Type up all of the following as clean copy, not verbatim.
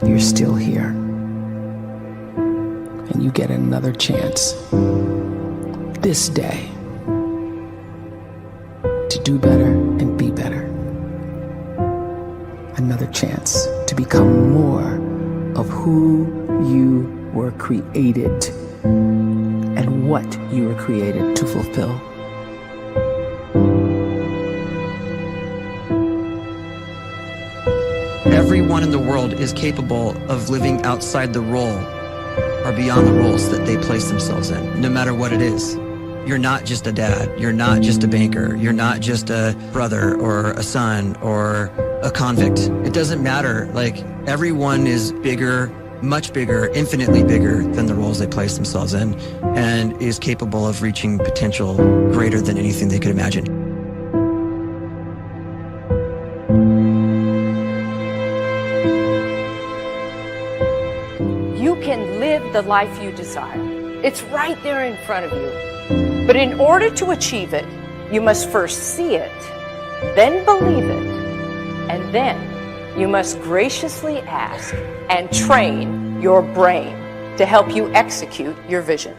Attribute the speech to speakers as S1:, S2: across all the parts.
S1: you're still here. And you get another chance this day to do better and be better. Another chance to become more of who you were created and what you were created to fulfill.
S2: Everyone in the world is capable of living outside the role or beyond the roles that they place themselves in, no matter what it is. You're not just a dad, you're not just a banker, you're not just a brother or a son or a convict. It doesn't matter. Like, everyone is bigger, much bigger, infinitely bigger than the roles they place themselves in, and is capable of reaching potential greater than anything they could imagine.
S3: You can live the life you desire. It's right there in front of you. But in order to achieve it, you must first see it, then believe it, and then you must graciously ask and train your brain to help you execute your vision.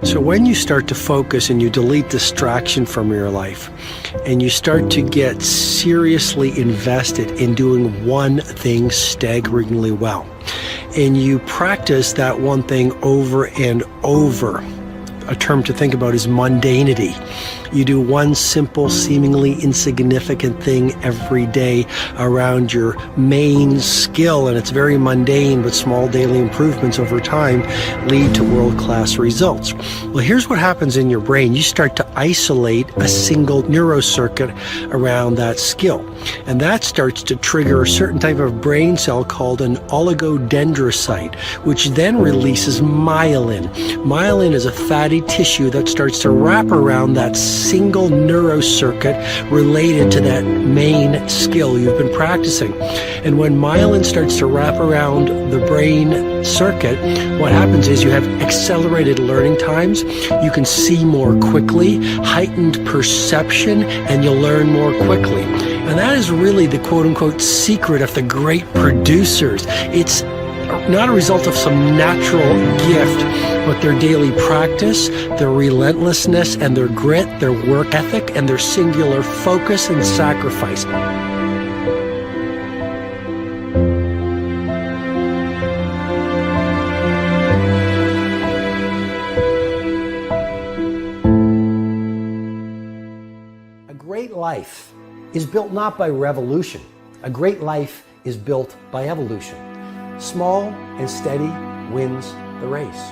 S4: So when you start to focus and you delete distraction from your life, and you start to get seriously invested in doing one thing staggeringly well, and you practice that one thing over and over, a term to think about is mundanity. You do one simple, seemingly insignificant thing every day around your main skill, and it's very mundane, but small daily improvements over time lead to world-class results. Well, here's what happens in your brain. You start to isolate a single neurocircuit around that skill, and that starts to trigger a certain type of brain cell called an oligodendrocyte, which then releases myelin. Myelin is a fatty tissue that starts to wrap around that single neurocircuit related to that main skill you've been practicing. And when myelin starts to wrap around the brain circuit, what happens is you have accelerated learning times, you can see more quickly, heightened perception, and you'll learn more quickly. And that is really the quote-unquote secret of the great producers. It's not a result of some natural gift, but their daily practice, their relentlessness and their grit, their work ethic, and their singular focus and sacrifice. A great life is built not by revolution. A great life is built by evolution. Small and steady wins the race.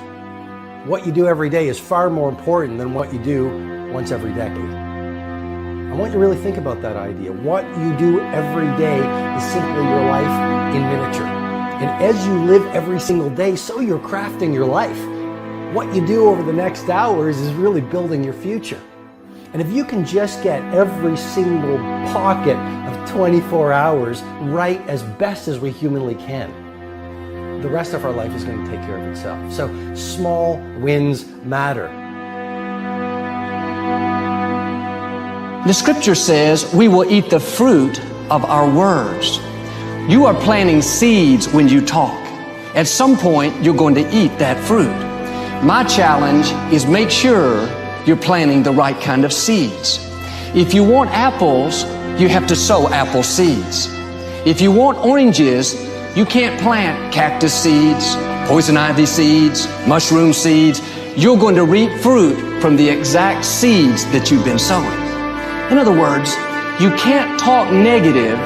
S4: What you do every day is far more important than what you do once every decade. I want you to really think about that idea. What you do every day is simply your life in miniature. And as you live every single day, so you're crafting your life. What you do over the next hours is really building your future. And if you can just get every single pocket of 24 hours right as best as we humanly can, the rest of our life is going to take care of itself. So small wins matter.
S5: The scripture says we will eat the fruit of our words. You are planting seeds when you talk. At some point, you're going to eat that fruit. My challenge is make sure you're planting the right kind of seeds. If you want apples, you have to sow apple seeds. If you want oranges, you can't plant cactus seeds, poison ivy seeds, mushroom seeds. You're going to reap fruit from the exact seeds that you've been sowing. In other words, you can't talk negative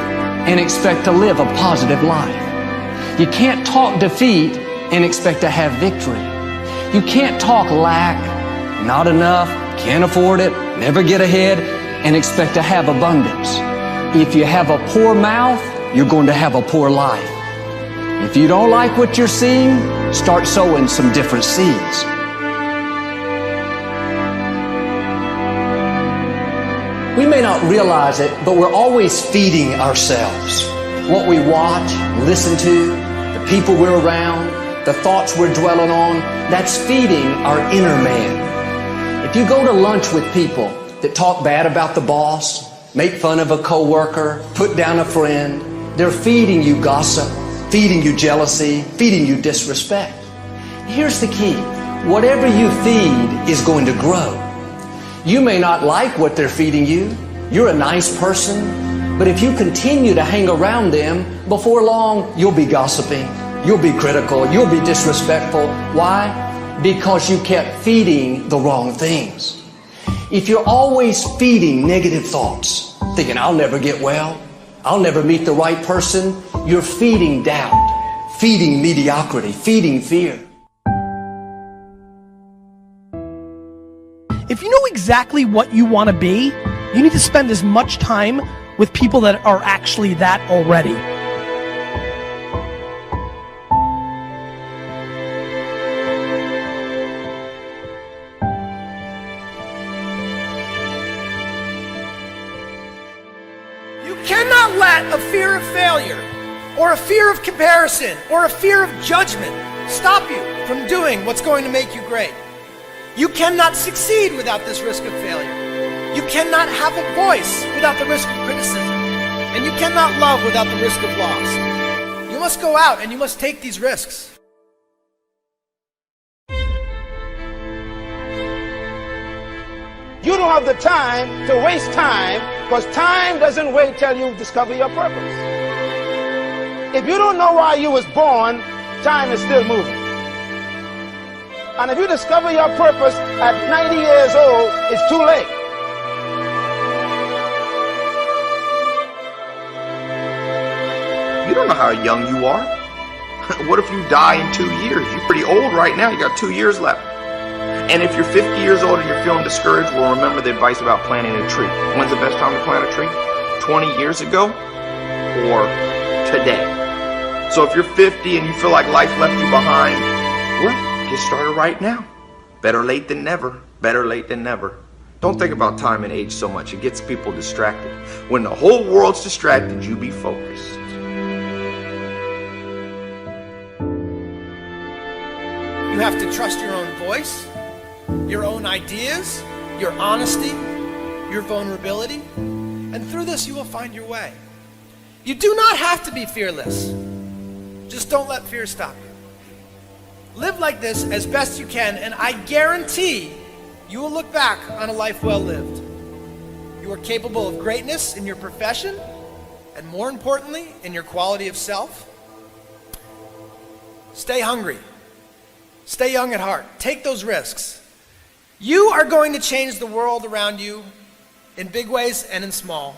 S5: and expect to live a positive life. You can't talk defeat and expect to have victory. You can't talk lack, not enough, can't afford it, never get ahead, and expect to have abundance. If you have a poor mouth, you're going to have a poor life. If you don't like what you're seeing, start sowing some different seeds. We may not realize it, but we're always feeding ourselves. What we watch, listen to, the people we're around, the thoughts we're dwelling on, that's feeding our inner man. If you go to lunch with people that talk bad about the boss, make fun of a coworker, put down a friend. They're feeding you gossip, feeding you jealousy, feeding you disrespect. Here's the key. Whatever you feed is going to grow. You may not like what they're feeding you. You're a nice person. But if you continue to hang around them, before long, you'll be gossiping. You'll be critical. You'll be disrespectful. Why? Because you kept feeding the wrong things. If you're always feeding negative thoughts, thinking, I'll never get well, I'll never meet the right person, you're feeding doubt, feeding mediocrity, feeding fear.
S6: If you know exactly what you want to be, you need to spend as much time with people that are actually that already. You cannot let a fear of failure, or a fear of comparison, or a fear of judgment stop you from doing what's going to make you great. You cannot succeed without this risk of failure. You cannot have a voice without the risk of criticism. And you cannot love without the risk of loss. You must go out and you must take these risks.
S7: You don't have the time to waste time, because time doesn't wait till you discover your purpose. If you don't know why you was born, time is still moving. And if you discover your purpose at 90 years old, it's too late.
S8: You don't know how young you are. What if you die in 2 years? You're pretty old right now. You got 2 years left. And if you're 50 years old and you're feeling discouraged, well, remember the advice about planting a tree. When's the best time to plant a tree? 20 years ago or today? So if you're 50 and you feel like life left you behind, well, get started right now. Better late than never. Better late than never. Don't think about time and age so much. It gets people distracted. When the whole world's distracted, you be focused.
S6: You have to trust your own voice, your own ideas, your honesty, your vulnerability, and through this you will find your way. You do not have to be fearless. Just don't let fear stop you. Live like this as best you can, and I guarantee you will look back on a life well lived. You are capable of greatness in your profession, and more importantly, in your quality of self. Stay hungry. Stay young at heart. Take those risks. You are going to change the world around you in big ways and in small.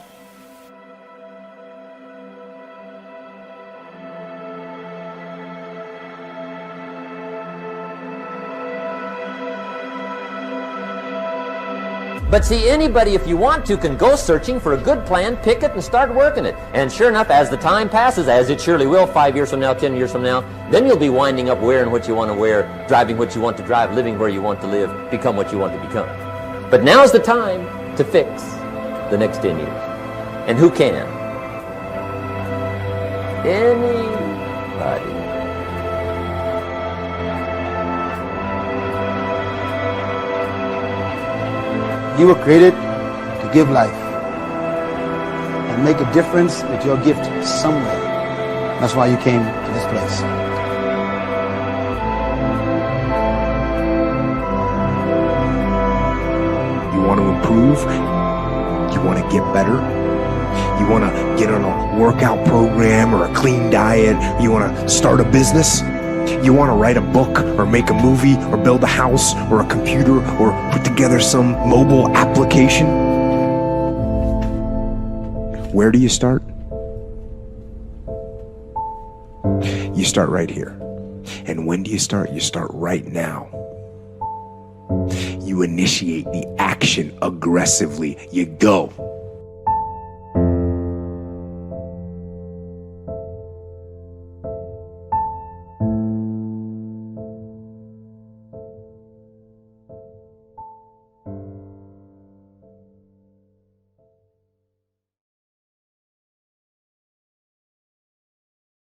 S9: But see, anybody, if you want to, can go searching for a good plan, pick it, and start working it. And sure enough, as the time passes, as it surely will, 5 years from now, 10 years from now, then you'll be winding up wearing what you want to wear, driving what you want to drive, living where you want to live, become what you want to become. But now's the time to fix the next 10 years. And who can? Anybody.
S10: You were created to give life and make a difference with your gift somewhere. That's why you came to this place.
S11: You want to improve? You want to get better? You want to get on a workout program or a clean diet? You want to start a business? You want to write a book or make a movie or build a house or a computer or put together some mobile application? Where do you start? You start right here. And when do you start? You start right now. You initiate the action aggressively. You go.